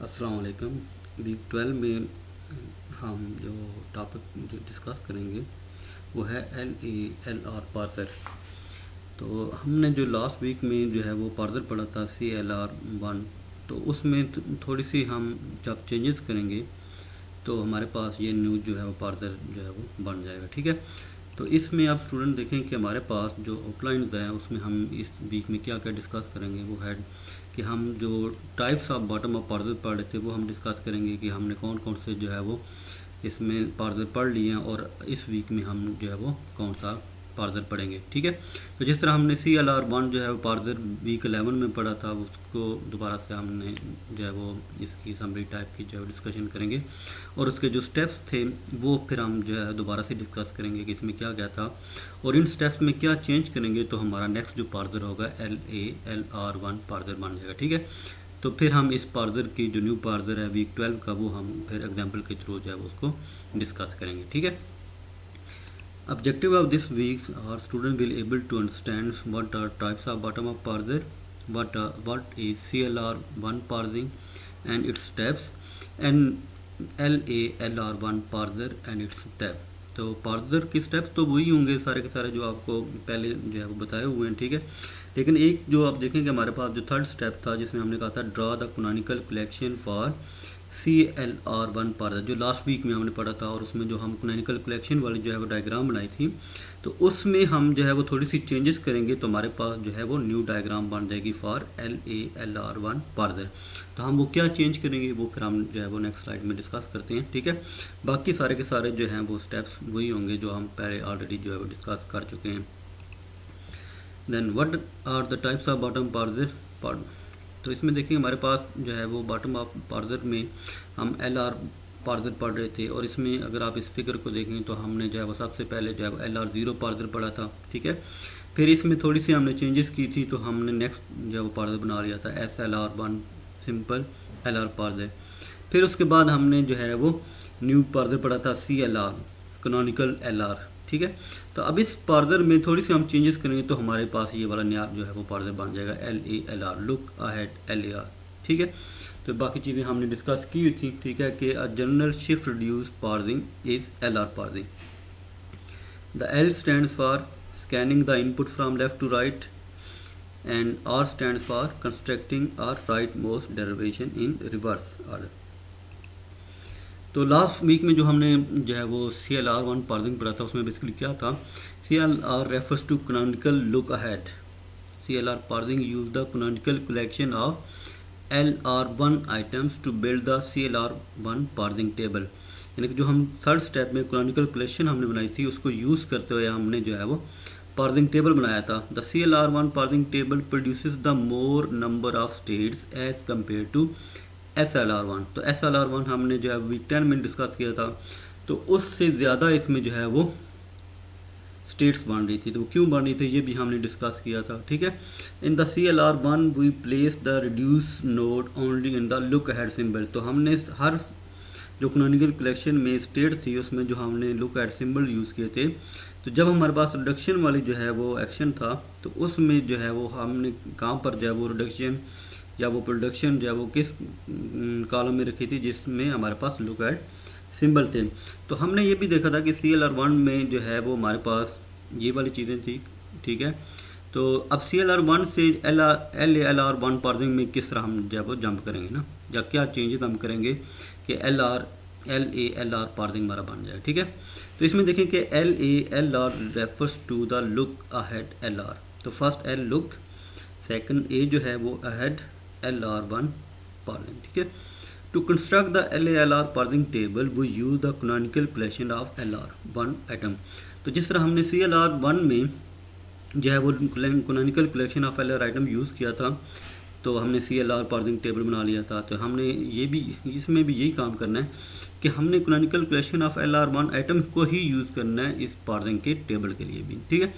अस्सलाम वालेकुम। वीक 12 में हम जो टॉपिक डिस्कस करेंगे वो है LALR पार्सर। तो हमने जो लास्ट वीक में जो है वो पार्सर पढ़ा था CLR1। तो उसमें थोड़ी सी हम जब चेंजेस करेंगे तो हमारे पास ये न्यू जो है वो पार्सर जो है वो बन जाएगा। ठीक है। तो इसमें आप स्टूडेंट देखें कि हमारे पास जो आउटलाइंस है उसमें हम इस वीक में क्या क्या डिस्कस करेंगे। वो है कि हम जो types of bottom of parser पढ़ रहे थे वो हम डिस्कस करेंगे कि हमने कौन कौन से जो है वो इसमें पार्सर पढ़ लिए हैं और इस वीक में हम जो है वो कौन सा पार्सर पढ़ेंगे। ठीक है। तो जिस तरह हमने CLR1 जो है वो पार्सर वीक 11 में पढ़ा था उसको दोबारा से हमने जो है वो इसकी समरी टाइप की जो है डिस्कशन करेंगे और उसके जो स्टेप्स थे वो फिर हम जो है दोबारा से डिस्कस करेंगे कि इसमें क्या क्या था और इन स्टेप्स में क्या चेंज करेंगे तो हमारा नेक्स्ट जो पार्सर होगा LALR1 पार्सर बन जाएगा। ठीक है। तो फिर हम इस पार्सर की जो न्यू पार्सर है वीक 12 का वो हम फिर एग्जाम्पल के थ्रू जो है वो उसको डिस्कस करेंगे। ठीक है। Objective of this week are student will able to understand what are types of bottom up parser, what is CLR1 parsing and its steps, and LALR1 parser and its step। तो parser के steps तो वही होंगे सारे के सारे जो आपको पहले जो है वो बताए हुए हैं। ठीक है। लेकिन एक जो आप देखेंगे हमारे पास जो थर्ड स्टेप था जिसमें हमने कहा था draw the canonical collection for CLR1 parser, जो लास्ट वीक में हमने पढ़ा था और उसमें जो हम कैनोनिकल कलेक्शन वाली जो है वो डायग्राम बनाई थी तो उसमें हम जो है वो थोड़ी सी चेंजेस करेंगे तो हमारे पास जो है वो न्यू डायग्राम बन जाएगी फॉर LALR1 पार्सर। तो हम वो क्या चेंज करेंगे वो फिर हम जो है वो नेक्स्ट स्लाइड में डिस्कस करते हैं। ठीक है। बाकी सारे के सारे जो हैं वो स्टेप्स वही होंगे जो हम पहले ऑलरेडी जो है वो डिस्कस कर चुके हैं। Then what are the types of bottom parser. तो इसमें देखिए हमारे पास जो है वो बॉटम ऑफ पार्सर में हम LR पार्सर पढ़ रहे थे और इसमें अगर आप इस फिगर को देखें तो हमने जो है वो सबसे पहले जो है वो LR0 पार्सर पढ़ा था। ठीक है। फिर इसमें थोड़ी सी हमने चेंजेस की थी तो हमने नेक्स्ट जो है वो पार्सर बना लिया था SLR1 सिंपल LR पार्सर। फिर उसके बाद हमने जो है वो न्यू पार्सर पढ़ा था CLR कैनोनिकल LR। ठीक है। तो अब इस पार्सर में थोड़ी सी हम चेंजेस करेंगे तो हमारे पास ये वाला नया जो है वो पार्सर बन जाएगा LALR लुक अहेड LAR। ठीक है। तो बाकी चीज़ें हमने डिस्कस की हुई थी। ठीक है कि general shift reduce parsing is LR parsing. The L stand for scanning the input from left to right and R stand for constructing और rightmost derivation in reverse order. तो लास्ट वीक में जो हमने जो है वो CLR1 parsing पढ़ा था उसमें बेसिकली क्या था। CLR refers to canonical look ahead. CLR parsing use the canonical collection of LR1 items to build the CLR1 parsing table. यानी कि जो हम थर्ड स्टेप में कैनोनिकल कलेक्शन हमने बनाई थी उसको यूज़ करते हुए हमने जो है वो पार्सिंग टेबल बनाया था। The CLR1 parsing table produces the more number of states as compare to SLR1। तो SLR1 हमने जो है वीक 10 में डिस्कस किया था तो उससे ज़्यादा इसमें जो है वो स्टेट्स बन रही थी। तो क्यों बन रही थी ये भी हमने डिस्कस किया था। ठीक है। In the CLR1 we place the reduce node only in the look ahead symbol. तो हमने हर जो कैनोनिकल कलेक्शन में स्टेट थी उसमें जो हमने लुक अहेड सिंबल यूज़ किए थे तो जब हमारे पास रिडक्शन वाली जो है वो एक्शन था तो उसमें जो है वो हमने कहाँ पर जो है वो रिडक्शन या वो प्रोडक्शन जो है वो किस कॉलम में रखी थी जिसमें हमारे पास लुक एट सिंबल थे। तो हमने ये भी देखा था कि CLR1 में जो है वो हमारे पास ये वाली चीज़ें थी। ठीक है। तो अब CLR1 से LALR1 पार्सिंग में किस तरह हम जो है वो जंप करेंगे ना या क्या चेंजेस हम करेंगे कि LALR पार्सिंग हमारा बन जाए। ठीक है। तो इसमें देखें कि LALR refers to the look ahead LR। तो first L look, second A जो है वो अहेड LR1 पार्सिंग। ठीक है। To construct the LALR parsing table वो use the canonical collection of LR1 item. तो जिस तरह हमने CLR1 में जो है वो canonical collection of LR item use किया था तो हमने CLR पार्सिंग टेबल बना लिया था। तो हमने ये भी इसमें भी यही काम करना है कि हमने canonical collection of LR1 item को ही यूज़ करना है इस पार्सिंग के टेबल के लिए भी। ठीक है।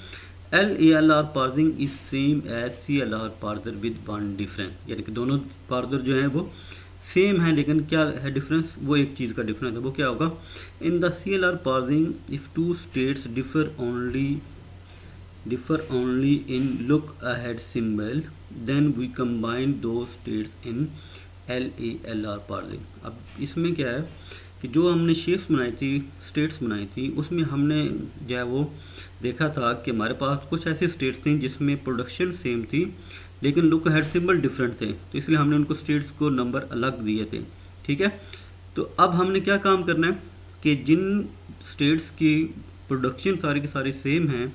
LALR parsing is same as CLR parser with one difference. यानी कि दोनों पार्सर जो हैं वो सेम है लेकिन क्या है डिफरेंस, वो एक चीज़ का डिफरेंस है। वो क्या होगा, in the CLR parsing if two states differ only in look ahead symbol then we combine those states in LALR parsing. अब इसमें क्या है कि जो हमने शेप्स बनाई थी, स्टेट्स बनाई थी, उसमें हमने जो है वो देखा था कि हमारे पास कुछ ऐसी स्टेट्स थी जिसमें प्रोडक्शन सेम थी लेकिन लुक हेड सिंबल डिफरेंट थे, तो इसलिए हमने उनको स्टेट्स को नंबर अलग दिए थे। ठीक है, तो अब हमने क्या काम करना है कि जिन स्टेट्स की प्रोडक्शन सारी की सारी सेम हैं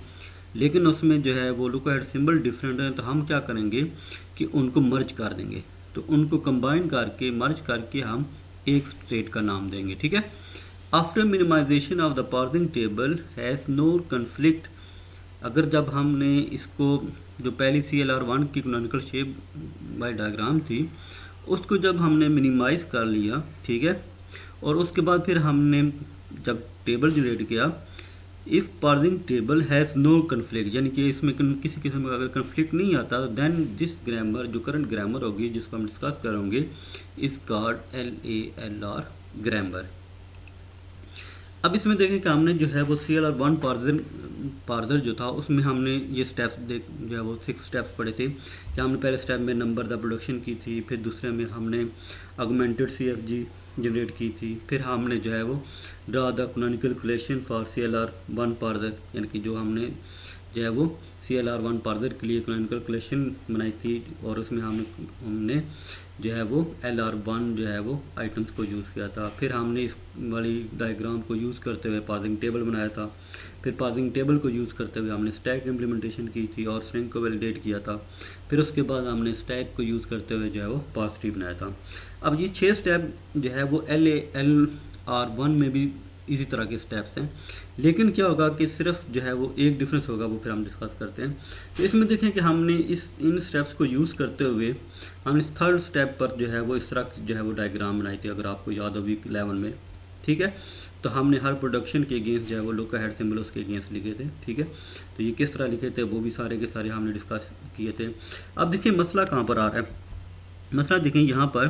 लेकिन उसमें जो है वो लुक हेड सिंबल डिफरेंट है, तो हम क्या करेंगे कि उनको मर्ज कर देंगे। तो उनको कंबाइन करके मर्ज करके हम एक स्टेट का नाम देंगे। ठीक है, after minimization of the parsing table has no conflict. अगर जब हमने इसको जो पहली CLR1 की कैनोनिकल शेप बाय डायग्राम थी उसको जब हमने मिनिमाइज कर लिया, ठीक है, और उसके बाद फिर हमने जब टेबल जनरेट किया, if parsing table has no conflict, यानी कि इसमें किसी किस्म का अगर कन्फ्लिक्ट नहीं आता, देन दिस ग्रामर, जो करंट ग्रामर होगी जिसको हम डिस्कस करेंगे, इज कॉल्ड LALR ग्रामर। अब इसमें देखें कि हमने जो है वो CLR1 पार्सर जो था उसमें हमने ये स्टेप्स जो है वो 6 स्टेप्स पढ़े थे कि हमने पहले स्टेप में नंबर द प्रोडक्शन की थी, फिर दूसरे में हमने ऑगमेंटेड CFG जनरेट की थी, फिर हमने जो है वो draw the canonical relation for CLR1 parser, यानी कि जो हमने जो है वो CLR1 पार्सर के लिए कैनोनिकल रिलेशन बनाई थी और उसमें हमने जो है वो LR1 जो है वो आइटम्स को यूज़ किया था। फिर हमने इस वाली डायग्राम को यूज़ करते हुए पार्सिंग टेबल बनाया था, फिर पार्सिंग टेबल को यूज़ करते हुए हमने स्टैक इम्प्लीमेंटेशन की थी और स्ट्रिंग को वैलिडेट किया था, फिर उसके बाद हमने स्टैक को यूज़ करते हुए जो है वो पार्स ट्री बनाया था। अब ये 6 स्टेप जो है वो LALR1 में भी इसी तरह के स्टेप्स हैं, लेकिन क्या होगा कि सिर्फ जो है वो एक डिफरेंस होगा, वो फिर हम डिस्कस करते हैं। तो इसमें देखें कि हमने इन स्टेप्स को यूज़ करते हुए हमने थर्ड स्टेप पर जो है वो इस तरह जो है वो डायग्राम बनाई थी, अगर आपको याद हो वीक 11 में। ठीक है, तो हमने हर प्रोडक्शन के अगेंस्ट जो है वो लुक हेड सिंबल उसके अगेंस्ट लिखे थे। ठीक है, तो ये किस तरह लिखे थे वो भी सारे के सारे हमने डिस्कस किए थे। अब देखिए मसला कहाँ पर आ रहा है। मसला देखें यहाँ पर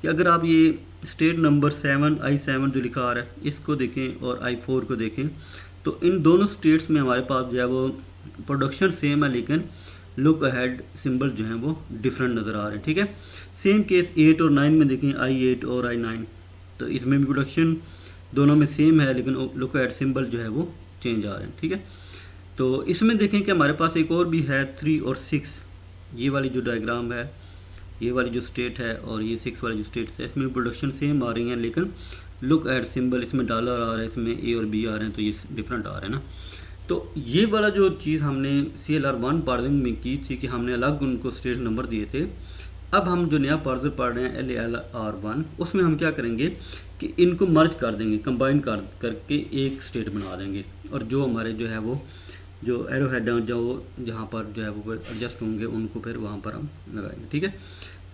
कि अगर आप ये स्टेट नंबर 7 I7 जो लिखा आ रहा है इसको देखें और I4 को देखें, तो इन दोनों स्टेट्स में हमारे पास जो है वो प्रोडक्शन सेम है लेकिन लुक अहेड सिंबल जो है वो डिफरेंट नज़र आ रहे हैं। ठीक है, सेम केस 8 और 9 में देखें, I8 और I9, तो इसमें भी प्रोडक्शन दोनों में सेम है लेकिन लुक अहेड सिंबल जो है वो चेंज आ रहे हैं। ठीक है, तो इसमें देखें कि हमारे पास एक और भी है 3 और 6, ये वाली जो डायग्राम है, ये वाली जो स्टेट है और ये 6 वाली जो स्टेट है, इसमें प्रोडक्शन सेम आ रही हैं लेकिन लुक एट सिंबल, इसमें डॉलर आ रहा है, इसमें A और B आ रहे हैं, तो ये डिफरेंट आ रहे हैं ना। तो ये वाला जो चीज़ हमने CLR1 पार्सिंग में की थी कि हमने अलग उनको स्टेट नंबर दिए थे, अब हम जो नया पार्सर पढ़ रहे हैं LALR1 उसमें हम क्या करेंगे कि इनको मर्ज कर देंगे, कंबाइन करके एक स्टेट बना देंगे, और जो हमारे जो है वो जो एरो हेड जो जहाँ पर जो है वो एडजस्ट होंगे उनको फिर वहाँ पर हम लगाएंगे। ठीक है,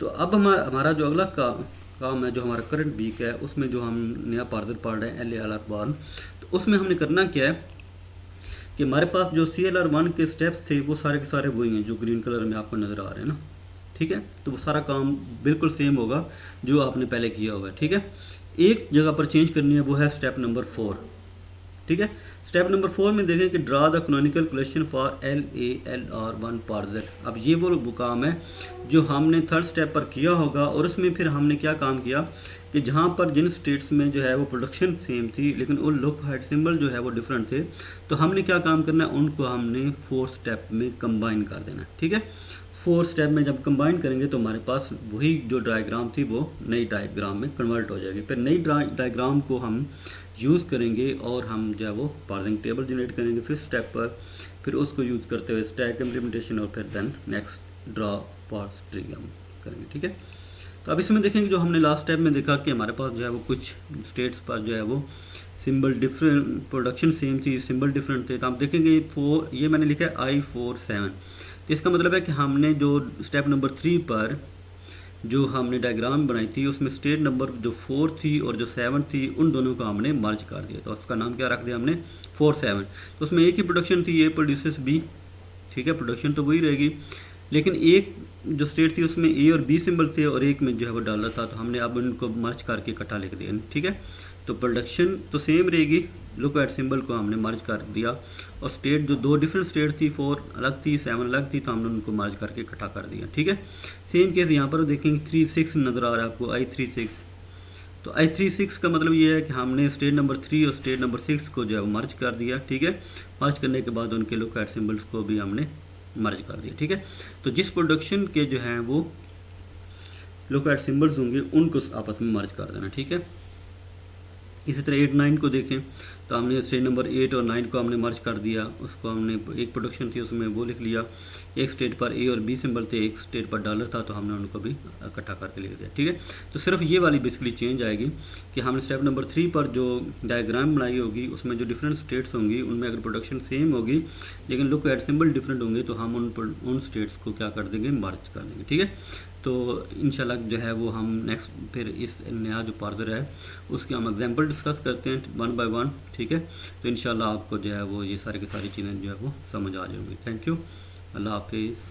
तो अब हमारा जो अगला काम है, जो हमारा करंट वीक है, उसमें जो हम नया पार्सर पढ़ रहे हैं LALR1, तो उसमें हमने करना क्या है कि हमारे पास जो CLR1 के स्टेप्स थे वो सारे के सारे वही हैं जो ग्रीन कलर में आपको नज़र आ रहे हैं ना। ठीक है, तो वो सारा काम बिल्कुल सेम होगा जो आपने पहले किया हुआ है। ठीक है, एक जगह पर चेंज करनी है, वो है स्टेप नंबर 4। ठीक है, स्टेप नंबर 4 में देखें कि draw the canonical relation for LALR1 parser. अब ये वो काम है जो हमने थर्ड स्टेप पर किया होगा, और उसमें फिर हमने क्या काम किया कि जहाँ पर जिन स्टेट्स में जो है वो प्रोडक्शन सेम थी लेकिन वो लुक हेड सिंबल जो है वो डिफरेंट थे, तो हमने क्या काम करना है, उनको हमने 4 स्टेप में कंबाइन कर देना। ठीक है, 4 स्टेप में जब कंबाइन करेंगे तो हमारे पास वही जो डायग्राम थी वो नई डायग्राम में कन्वर्ट हो जाएगी। फिर नई डायग्राम को हम यूज़ करेंगे और हम जो है वो पार्सिंग टेबल जनरेट करेंगे फिर स्टेप पर, फिर उसको यूज़ करते हुए स्टैक इम्प्लीमेंटेशन और फिर then next draw parse tree हम करेंगे। ठीक है, तो अब इसमें देखेंगे जो हमने लास्ट स्टेप में देखा कि हमारे पास जो है वो कुछ स्टेट्स पर जो है वो सिंबल डिफरेंट, प्रोडक्शन सेम थी, सिंबल डिफरेंट थे, तो आप देखेंगे ये मैंने लिखा है I47, तो इसका मतलब है कि हमने जो स्टेप नंबर 3 पर जो हमने डायग्राम बनाई थी उसमें स्टेट नंबर जो 4 थी और जो 7 थी उन दोनों को हमने मर्ज कर दिया, तो उसका नाम क्या रख दिया हमने 47। तो उसमें एक ही प्रोडक्शन थी, A प्रोड्यूसेस B। ठीक है, प्रोडक्शन तो वही रहेगी लेकिन एक जो स्टेट थी उसमें A और B सिंबल थे और एक में जो है वो डॉलर था, तो हमने अब उनको मर्ज करके इकट्ठा लिख दिया। ठीक है, तो प्रोडक्शन तो सेम रहेगी, लुक एट सिंबल को हमने मर्ज कर दिया, और स्टेट जो दो डिफरेंट स्टेट थी, 4 अलग थी 7 अलग थी, तो हमने उनको मर्ज करके इकट्ठा कर दिया। ठीक है, सेम केस यहाँ पर देखेंगे 36 नज़र आ रहा है आपको, I36। तो I36 का मतलब ये है कि हमने स्टेट नंबर 3 और स्टेट नंबर 6 को जो है वो मर्ज कर दिया। ठीक है, मर्ज करने के बाद उनके लुक एट सिंबल्स को भी हमने मर्ज कर दिया। ठीक है, तो जिस प्रोडक्शन के जो हैं वो लुक एट सिंबल्स होंगे उनको आपस में मर्ज कर देना। ठीक है, इसी तरह 8 9 को देखें तो हमने स्टेट नंबर 8 और 9 को हमने मर्ज कर दिया, उसको हमने एक प्रोडक्शन थी उसमें वो लिख लिया, एक स्टेट पर ए और बी सिंबल थे, एक स्टेट पर डॉलर था, तो हमने उनको भी इकट्ठा करके लिख दिया। ठीक है, तो सिर्फ ये वाली बेसिकली चेंज आएगी कि हमने स्टेप नंबर 3 पर जो डायग्राम बनाई होगी उसमें जो डिफरेंट स्टेट्स होंगी उनमें अगर प्रोडक्शन सेम होगी लेकिन लुक एट सिंबल डिफरेंट होंगे तो हम उन स्टेट्स को क्या कर देंगे, मर्ज कर देंगे। ठीक है, तो इंशाल्लाह जो है वो हम नेक्स्ट फिर इस नया जो पार्सर है उसके हम एग्जांपल डिस्कस करते हैं 1 बाय 1। ठीक है, तो इंशाल्लाह आपको जो है वो ये सारी की सारी चीज़ें जो है वो समझ आ जाएंगी। थैंक यू, अल्लाह हाफिज़।